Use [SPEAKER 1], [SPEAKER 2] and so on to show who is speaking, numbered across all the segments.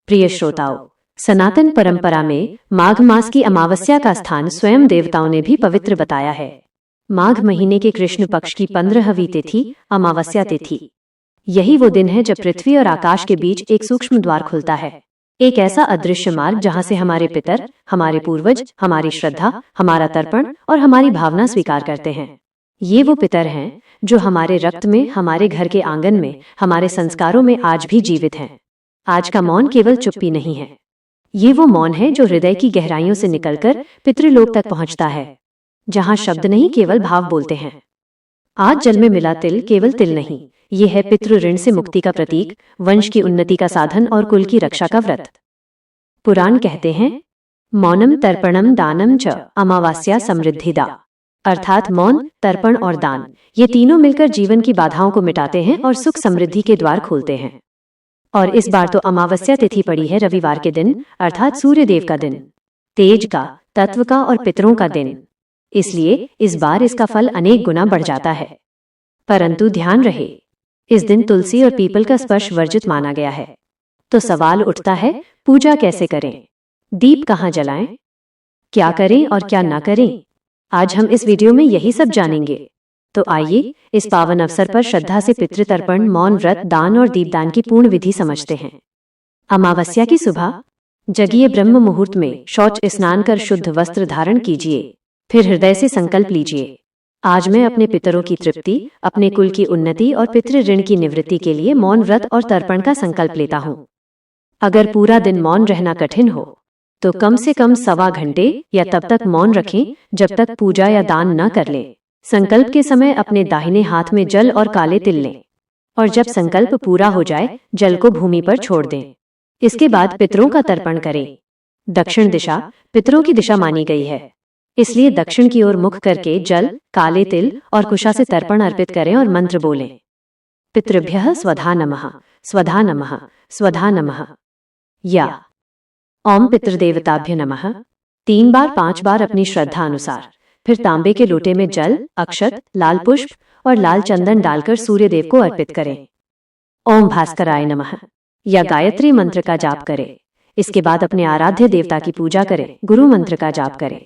[SPEAKER 1] प्रिय श्रोताओं, सनातन परंपरा में माघ मास की अमावस्या का स्थान स्वयं देवताओं ने भी पवित्र बताया है। माघ महीने के कृष्ण पक्ष की 15वीं तिथि अमावस्या तिथि, यही वो दिन है जब पृथ्वी और आकाश के बीच एक सूक्ष्म द्वार खुलता है। एक ऐसा अदृश्य मार्ग जहां से हमारे पितर, हमारे पूर्वज, हमारी श्रद्धा, हमारा तर्पण और हमारी भावना स्वीकार करते हैं। ये वो पितर हैं जो हमारे रक्त में, हमारे घर के आंगन में, हमारे संस्कारों में आज भी जीवित हैं। आज का मौन केवल चुप्पी नहीं है, ये वो मौन है जो हृदय की गहराइयों से निकलकर पितृलोक तक पहुंचता है, जहां शब्द नहीं केवल भाव बोलते हैं। आज जल में मिला तिल केवल तिल नहीं, ये है पितृ ऋण से मुक्ति का प्रतीक, वंश की उन्नति का साधन और कुल की रक्षा का व्रत। पुराण कहते हैं, मौनम तर्पणम दानम च अमावास्या समृद्धिदा, अर्थात मौन, तर्पण और दान, ये तीनों मिलकर जीवन की बाधाओं को मिटाते हैं और सुख समृद्धि के द्वार खोलते हैं। और इस बार तो अमावस्या तिथि पड़ी है रविवार के दिन, अर्थात सूर्य देव का दिन, तेज का, तत्व का और पितरों का दिन। इसलिए इस बार इसका फल अनेक गुना बढ़ जाता है। परंतु ध्यान रहे, इस दिन तुलसी और पीपल का स्पर्श वर्जित माना गया है। तो सवाल उठता है, पूजा कैसे करें, दीप कहाँ जलाएं, क्या करें और क्या ना करें? आज हम इस वीडियो में यही सब जानेंगे। तो आइए इस पावन अवसर पर श्रद्धा से पितृतर्पण, मौन व्रत, दान और दीपदान की पूर्ण विधि समझते हैं। अमावस्या की सुबह जगिए, ब्रह्म मुहूर्त में शौच स्नान कर शुद्ध वस्त्र धारण कीजिए, फिर हृदय से संकल्प लीजिए, आज मैं अपने पितरों की तृप्ति, अपने कुल की उन्नति और पितृ ऋण की निवृत्ति के लिए मौन व्रत और तर्पण का संकल्प लेता हूँ। अगर पूरा दिन मौन रहना कठिन हो तो कम से कम सवा घंटे या तब तक मौन रखें जब तक पूजा या दान न कर लें। संकल्प के समय अपने दाहिने हाथ में जल और काले तिल लें और जब संकल्प पूरा हो जाए जल को भूमि पर छोड़ दें। इसके बाद पितरों का तर्पण करें। दक्षिण दिशा पितरों की दिशा मानी गई है, इसलिए दक्षिण की ओर मुख करके जल, काले तिल और कुशा से तर्पण अर्पित करें और मंत्र बोलें, पितृभ्यः स्वधा नमः, स्वधा नमः, स्वधा नमः, या ओम पितृदेवताभ्य नमः 3 बार 5 बार अपनी श्रद्धा अनुसार। फिर तांबे के लोटे में जल, अक्षत, लाल पुष्प और लाल चंदन डालकर सूर्य देव को अर्पित करें। ओम भास्कराय नमः या गायत्री मंत्र का जाप करें। इसके बाद अपने आराध्य देवता की पूजा करें, गुरु मंत्र का जाप करें।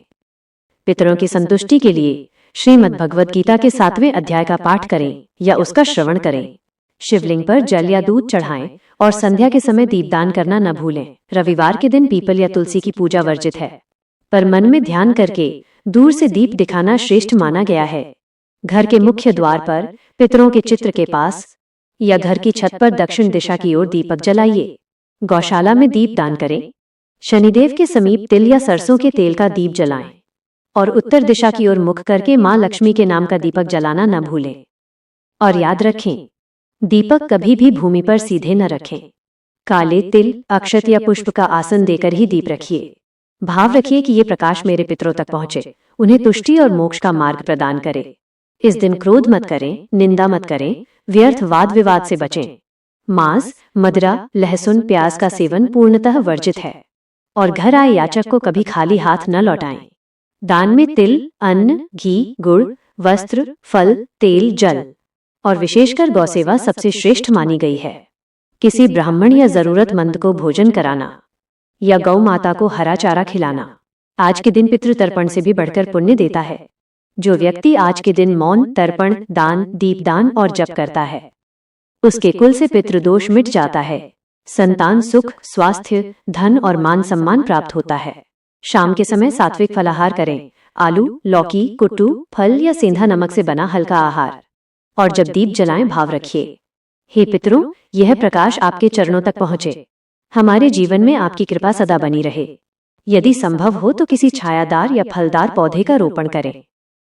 [SPEAKER 1] पितरों की संतुष्टि के लिए श्रीमद् भगवद गीता के 7वें अध्याय का पाठ करें या उसका श्रवण करें। शिवलिंग पर जल या दूध चढ़ाएं और संध्या के समय दीपदान करना न भूलें। रविवार के दिन पीपल या तुलसी की पूजा वर्जित है, पर मन में ध्यान करके दूर से दीप दिखाना श्रेष्ठ माना गया है। घर के मुख्य द्वार पर, पितरों के चित्र के पास या घर की छत पर दक्षिण दिशा की ओर दीपक जलाइए। गौशाला में दीप दान करें। शनिदेव के समीप तिल या सरसों के तेल का दीप जलाएं और उत्तर दिशा की ओर मुख करके मां लक्ष्मी के नाम का दीपक जलाना न भूलें। और याद रखें, दीपक कभी भी भूमि पर सीधे न रखें। काले तिल, अक्षत या पुष्प का आसन देकर ही दीप रखिए। भाव रखिए कि ये प्रकाश मेरे पितरों तक पहुंचे, उन्हें तुष्टि और मोक्ष का मार्ग प्रदान करे। इस दिन क्रोध मत करें, निंदा मत करें, व्यर्थ वाद विवाद से बचें। मांस, मदिरा, लहसुन, प्याज का सेवन पूर्णतः वर्जित है और घर आए याचक को कभी खाली हाथ न लौटाएं। दान में तिल, अन्न, घी, गुड़, वस्त्र, फल, तेल, जल और विशेषकर गौसेवा सबसे श्रेष्ठ मानी गई है। किसी ब्राह्मण या जरूरतमंद को भोजन कराना या गौ माता को हरा चारा खिलाना आज के दिन पितृतर्पण से भी बढ़कर पुण्य देता है। जो व्यक्ति आज के दिन मौन, तर्पण, दान, दीपदान और जप करता है, उसके कुल से पितृदोष मिट जाता है। संतान सुख, स्वास्थ्य, धन और मान सम्मान प्राप्त होता है। शाम के समय सात्विक फलाहार करें। आलू, लौकी, कुट्टू, फल या सेंधा नमक से बना हल्का आहार। और जब दीप जलाएं भाव रखिए, हे पितरों, यह प्रकाश आपके चरणों तक पहुंचे। हमारे जीवन में आपकी कृपा सदा बनी रहे। यदि संभव हो तो किसी छायादार या फलदार पौधे का रोपण करें,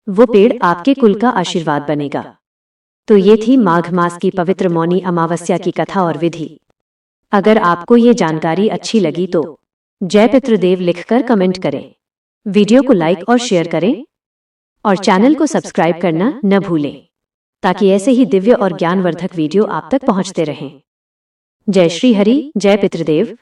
[SPEAKER 1] वो पेड़ आपके कुल का आशीर्वाद बनेगा। तो ये थी माघ मास की पवित्र मौनी अमावस्या की कथा और विधि। अगर आपको ये जानकारी अच्छी लगी तो जय पितृदेव लिखकर कमेंट करें, वीडियो को लाइक और शेयर करें और चैनल को सब्सक्राइब करना न भूलें, ताकि ऐसे ही दिव्य और ज्ञानवर्धक वीडियो आप तक पहुंचते रहें। जय श्री हरि, जय पितृदेव।